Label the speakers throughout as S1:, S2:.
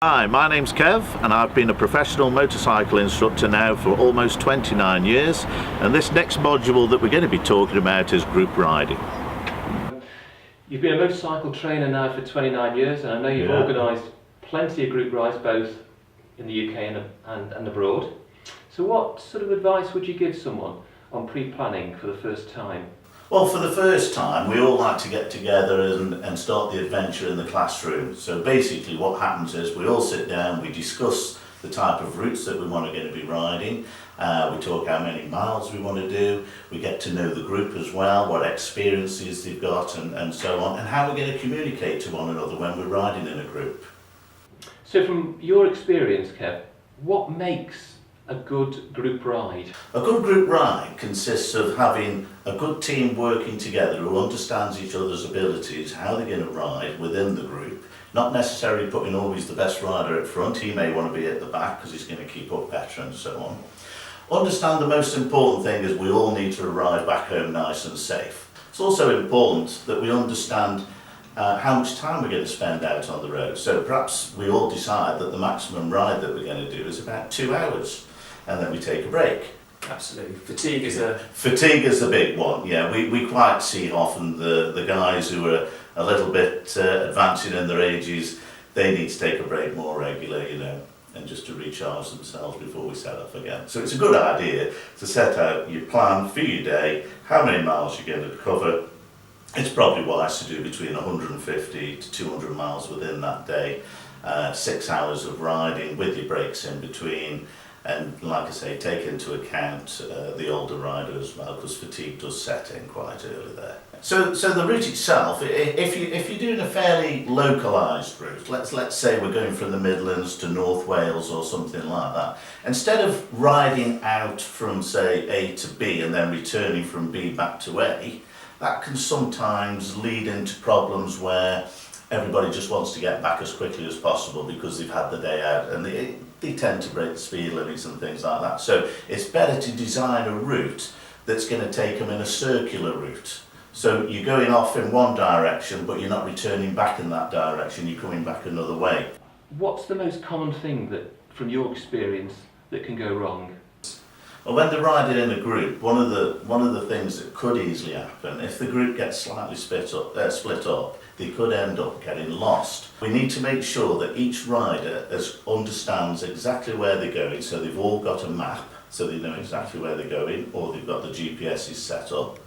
S1: Hi, my name's Kev and I've been a professional motorcycle instructor now for almost 29 years, and this next module that we're going to be talking about is group riding.
S2: You've been a motorcycle trainer now for 29 years, and I know you've organised plenty of group rides both in the UK and abroad. So what sort of advice would you give someone on pre-planning for the first time?
S3: Well, for the first time, we all like to get together and start the adventure in the classroom. So basically what happens is we all sit down, we discuss the type of routes that we want to get to be riding, we talk how many miles we want to do, we get to know the group as well, what experiences they've got and so on, and how we're going to communicate to one another when we're riding in a group.
S2: So from your experience, Kev, what makes a good group ride?
S3: A good group ride consists of having a good team working together who understands each other's abilities, how they're going to ride within the group, not necessarily putting always the best rider at front. He may want to be at the back because he's going to keep up better and so on. Understand the most important thing is we all need to arrive back home nice and safe. It's also important that we understand how much time we're going to spend out on the road. So perhaps we all decide that the maximum ride that we're going to do is about 2 hours. And then we take a break.
S2: Absolutely. Fatigue is
S3: a big one, yeah. We quite see often the guys who are a little bit advancing in their ages, they need to take a break more regular, you know, and just to recharge themselves before we set off again. So it's a good idea to set out your plan for your day, how many miles you're going to cover. It's probably wise to do between 150 to 200 miles within that day, 6 hours of riding with your breaks in between. And like I say, take into account the older rider as well, because fatigue does set in quite early there. So the route itself, if you're doing a fairly localised route, let's say we're going from the Midlands to North Wales or something like that, instead of riding out from say A to B and then returning from B back to A, that can sometimes lead into problems where everybody just wants to get back as quickly as possible because they've had the day out, and they tend to break the speed limits and things like that. So it's better to design a route that's going to take them in a circular route. So you're going off in one direction, but you're not returning back in that direction, you're coming back another way.
S2: What's the most common thing that, from your experience, that can go wrong?
S3: Well, when they're riding in a group, one of the things that could easily happen, if the group gets slightly split up, they could end up getting lost. We need to make sure that each rider understands exactly where they're going, so they've all got a map, so they know exactly where they're going, or they've got the GPSs set up.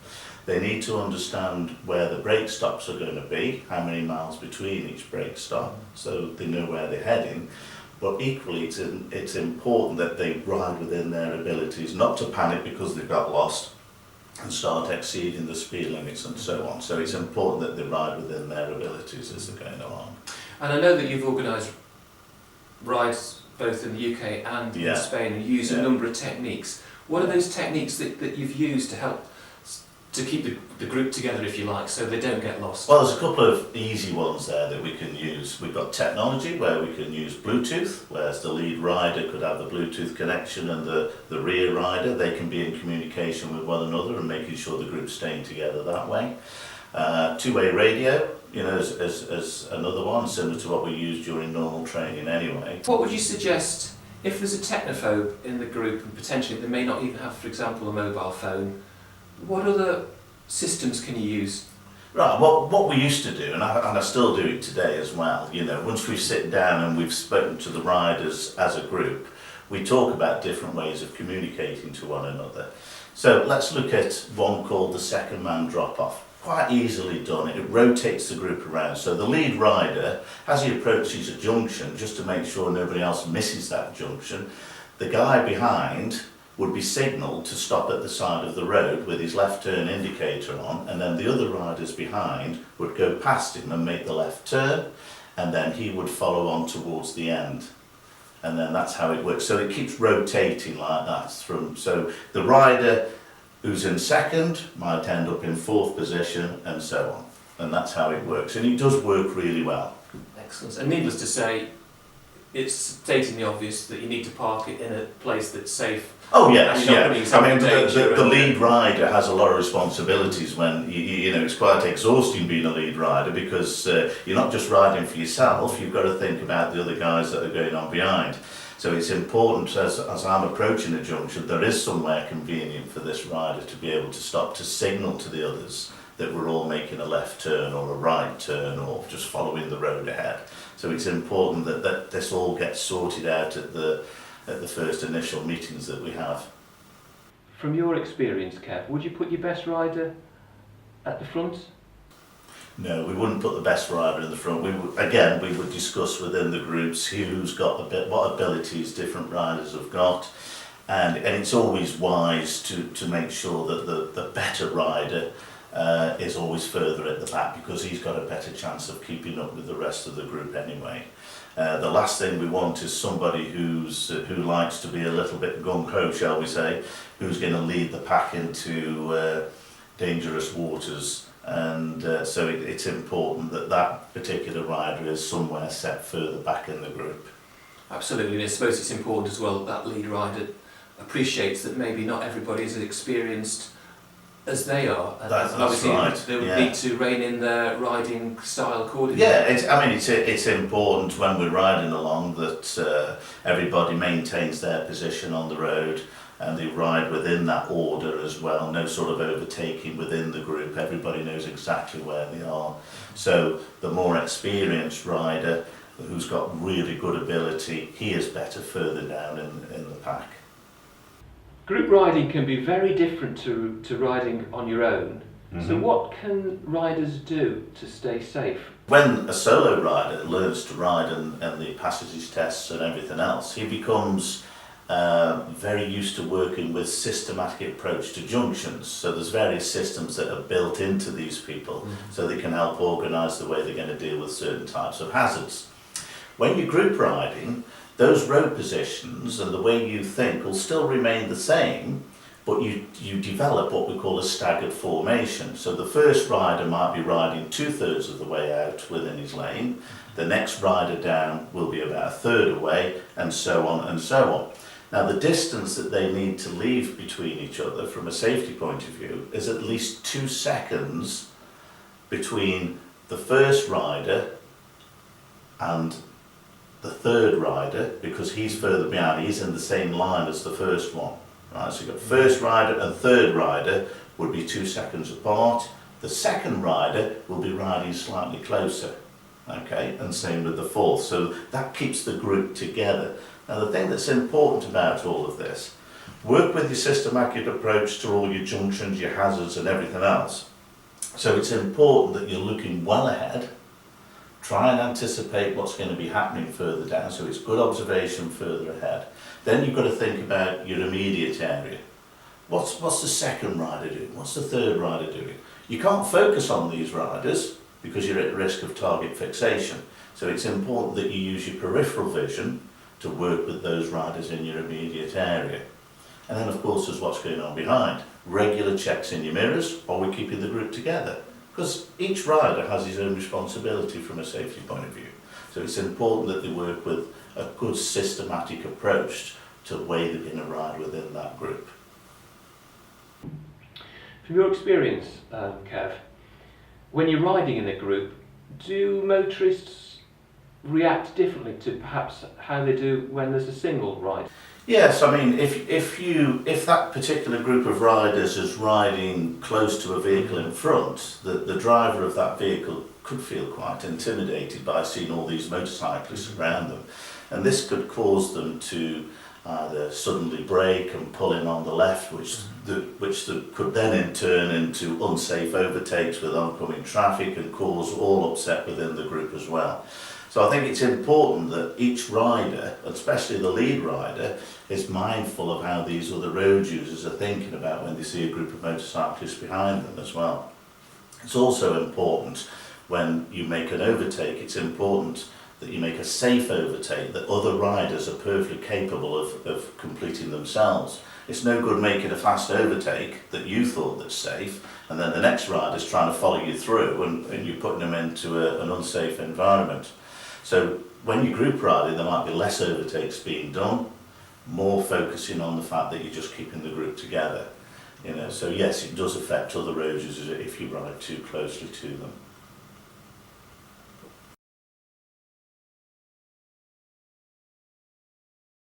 S3: They need to understand where the brake stops are going to be, how many miles between each brake stop, so they know where they're heading. But equally, it's important that they ride within their abilities, not to panic because they've got lost and start exceeding the speed limits and so on. So it's important that they ride within their abilities as they're going along.
S2: And I know that you've organised rides both in the UK and in Spain, and use a number of techniques. What are those techniques that you've used to help to keep the group together, if you like, so they don't get lost?
S3: Well, there's a couple of easy ones there that we can use. We've got technology where we can use Bluetooth, whereas the lead rider could have the Bluetooth connection and the rear rider, they can be in communication with one another and making sure the group's staying together that way. Two-way radio, you know, as another one, similar to what we use during normal training anyway.
S2: What would you suggest if there's a technophobe in the group and potentially they may not even have, for example, a mobile phone? What other systems can you use?
S3: Right, what we used to do, and I still do it today as well, you know, once we sit down and we've spoken to the riders as a group, we talk about different ways of communicating to one another. So let's look at one called the second man drop-off. Quite easily done. It rotates the group around. So the lead rider, as he approaches a junction, just to make sure nobody else misses that junction, the guy behind would be signalled to stop at the side of the road with his left turn indicator on, and then the other riders behind would go past him and make the left turn, and then he would follow on towards the end. And then that's how it works. So it keeps rotating like that. So the rider who's in second might end up in fourth position and so on. And that's how it works. And it does work really well.
S2: Excellent. And needless to say,
S4: it's stating the obvious that you need to park it in a place that's safe.
S3: Oh yes,
S4: And you're not
S3: yeah.
S4: putting yourself
S3: I mean,
S4: in danger
S3: the
S4: and-
S3: lead rider has a lot of responsibilities when you know it's quite exhausting being a lead rider because you're not just riding for yourself. You've got to think about the other guys that are going on behind. So it's important as I'm approaching a junction, there is somewhere convenient for this rider to be able to stop to signal to the others that we're all making a left turn or a right turn or just following the road ahead. So it's important that this all gets sorted out at the first initial meetings that we have.
S2: From your experience, Kev, would you put your best rider at the front?
S3: No, we wouldn't put the best rider in the front. We would discuss within the groups who's got what abilities different riders have got, and it's always wise to make sure that the better rider is always further at the back because he's got a better chance of keeping up with the rest of the group anyway. The last thing we want is somebody who likes to be a little bit gung-ho, shall we say, who's going to lead the pack into dangerous waters. And so it's important that particular rider is somewhere set further back in the group.
S4: Absolutely, and I suppose it's important as well that lead rider appreciates that maybe not everybody is as experienced as they are.
S3: That's
S4: obviously
S3: right,
S4: they would
S3: yeah.
S4: need to rein in their riding style accordingly.
S3: Yeah, it's important when we're riding along that everybody maintains their position on the road and they ride within that order as well, no sort of overtaking within the group, everybody knows exactly where they are. So the more experienced rider who's got really good ability, he is better further down in the pack.
S2: Group riding can be very different to riding on your own. So what can riders do to stay safe?
S3: When a solo rider learns to ride and the passages tests and everything else, he becomes very used to working with systematic approach to junctions. So there's various systems that are built into these people so they can help organise the way they're going to deal with certain types of hazards. When you're group riding, those road positions and the way you think will still remain the same, but you develop what we call a staggered formation. So the first rider might be riding 2/3 of the way out within his lane, the next rider down will be about 1/3 away, and so on and so on. Now the distance that they need to leave between each other from a safety point of view is at least 2 seconds between the first rider and the third rider, because he's further behind, he's in the same line as the first one. Right, so you've got first rider and third rider would be 2 seconds apart. The second rider will be riding slightly closer, okay, and same with the fourth. So that keeps the group together. Now the thing that's important about all of this, work with your systematic approach to all your junctions, your hazards and everything else. So it's important that you're looking well ahead, try and anticipate what's going to be happening further down, so it's good observation further ahead. Then you've got to think about your immediate area. What's the second rider doing? What's the third rider doing? You can't focus on these riders because you're at risk of target fixation. So it's important that you use your peripheral vision to work with those riders in your immediate area. And then of course there's what's going on behind. Regular checks in your mirrors, are we keeping the group together? Because each rider has his own responsibility from a safety point of view. So it's important that they work with a good systematic approach to the way they're going to ride within that group.
S2: From your experience, Kev, when you're riding in a group, do motorists react differently to perhaps how they do when there's a single ride?
S3: Yes, I mean, if that particular group of riders is riding close to a vehicle in front, the driver of that vehicle could feel quite intimidated by seeing all these motorcyclists around them, and this could cause them to either suddenly brake and pull in on the left, which could then in turn into unsafe overtakes with oncoming traffic and cause all upset within the group as well. So I think it's important that each rider, especially the lead rider, is mindful of how these other road users are thinking about when they see a group of motorcyclists behind them as well. It's also important when you make an overtake, it's important that you make a safe overtake, that other riders are perfectly capable of completing themselves. It's no good making a fast overtake that you thought that's safe, and then the next rider's trying to follow you through and you're putting them into an unsafe environment. So when you're group riding, there might be less overtakes being done, more focusing on the fact that you're just keeping the group together. You know, so yes, it does affect other roads if you ride too closely to them.